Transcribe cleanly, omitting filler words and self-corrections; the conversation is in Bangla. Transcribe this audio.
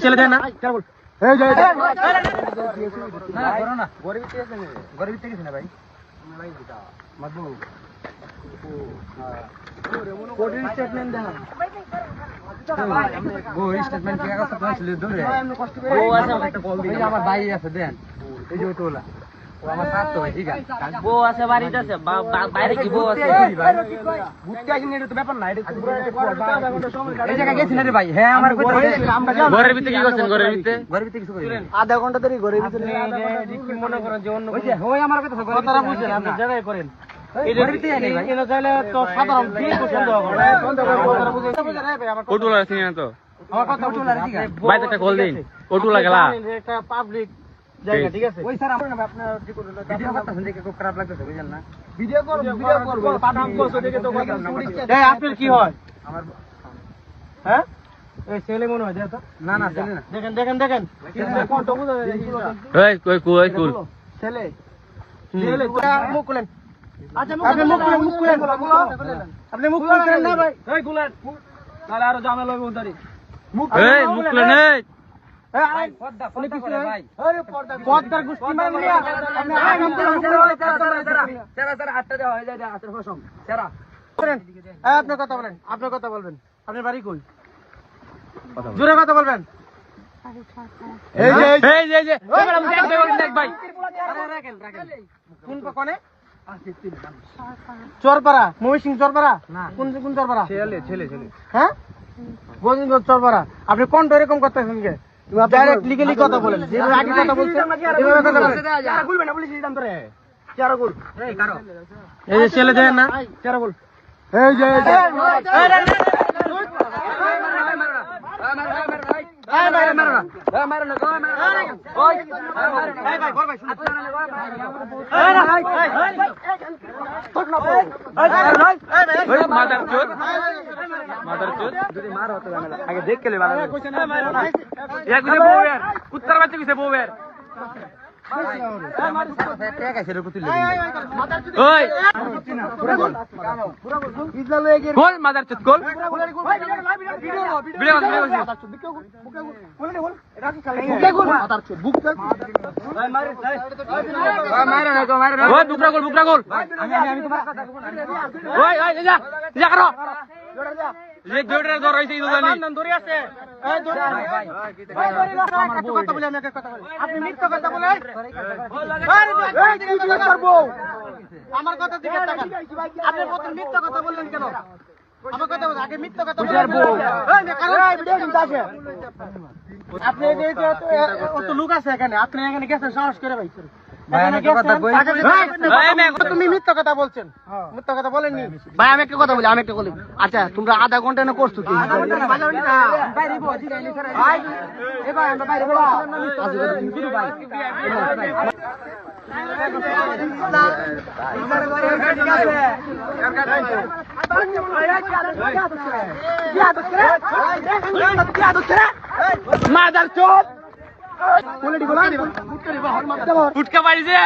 ছেলে দেয় না আমার ভাই আছে দেন এই যে ওটা আমার সাথ তো ভাই ঠিক আছে বউ আছে বাড়িতে আছে বাইরে কি বউ আছে ঘুরতে আসেন এটা তো ব্যাপার না এটা এই জায়গা গেছি না রে ভাই হ্যাঁ আমার ঘরের ভিতরে কি করছেন ঘরের ভিতরে কিছু করেন আধা ঘন্টা ধরে ঘরের ভিতরে কি মনে করেন যে অন্য ওই আমার কথাটা বুঝছেন আপনি জায়গায় করেন এই ঘরের ভিতরে নেই ভাই এনে চাইলে তো সাধারণ কি পছন্দ করে কথাটা বুঝে ওটুলা আছে না তো আমার কথা ওটুলা ঠিক আছে ভাই একটা কল দেন ওটুলা গেলা একটা পাবলিক জায়গা ঠিক আছে ওই স্যার আপনার ভিডিও করতেছেন দেখে খুব খারাপ লাগতেছে বুঝলেন না ভিডিও করব পাবলিক করছো দেখে তো এই আপনার কি হয় আমার হ্যাঁ এই ছেলে মনে হয় দেখো না না ছেলে না দেখেন কোনটা বুঝা এই কই ছেলে মুখ খুলেন আচ্ছা আপনি মুখ খুলেন আপনি মুখ খুলেন না ভাই এই খুলেন তাহলে আরো ঝামেলা হবে ওদারি মুখ খুলেন এই পর্দার গুষ্টি মারলিয়া আপনার কথা বলেন আপনার বাড়ি কই জোরে কথা বলবেন কোন কোনে চরপাড়া মহিষিং চরপাড়া কোন চরপাড়া ছেলে হ্যাঁ গোবিন্দগঞ্জ চরপাড়া আপনি কোনটা এরকম করতেছেন কে ডাইরেক্ট লিগ্যালি কথা বলেন যেভাবে আগে কথা বলছেন এভাবে কথা বলেন চারা গুলবে না পুলিশ দিতাম তোরে চারা গুল এই কারো এই যে ছেলে দেন না চারা গুল এই যে আগে দেখ কে কুত্তার বাচ্চা কিসে বউয়ের মাদার চুত গোল বুকরা গোল আপনি মিথ্যা কথা বলেন আমার কথা দিকে তাকান আপনি প্রথম মিথ্যা কথা বললেন কেন আমার কথা বলেন আগে মিথ্যা কথা বলেন আপনি অত লোক আছে এখানে আপনি এখানে গেছেন সাহস করে ভাই তুমি মিথ্যা কথা বলছেন মিথ্যা কথা বলেননি ভাই আমি একটা কথা বলি আচ্ছা তোমরা আধা ঘন্টা না করছো কি মাদার চোদ ফুটকা পাইছে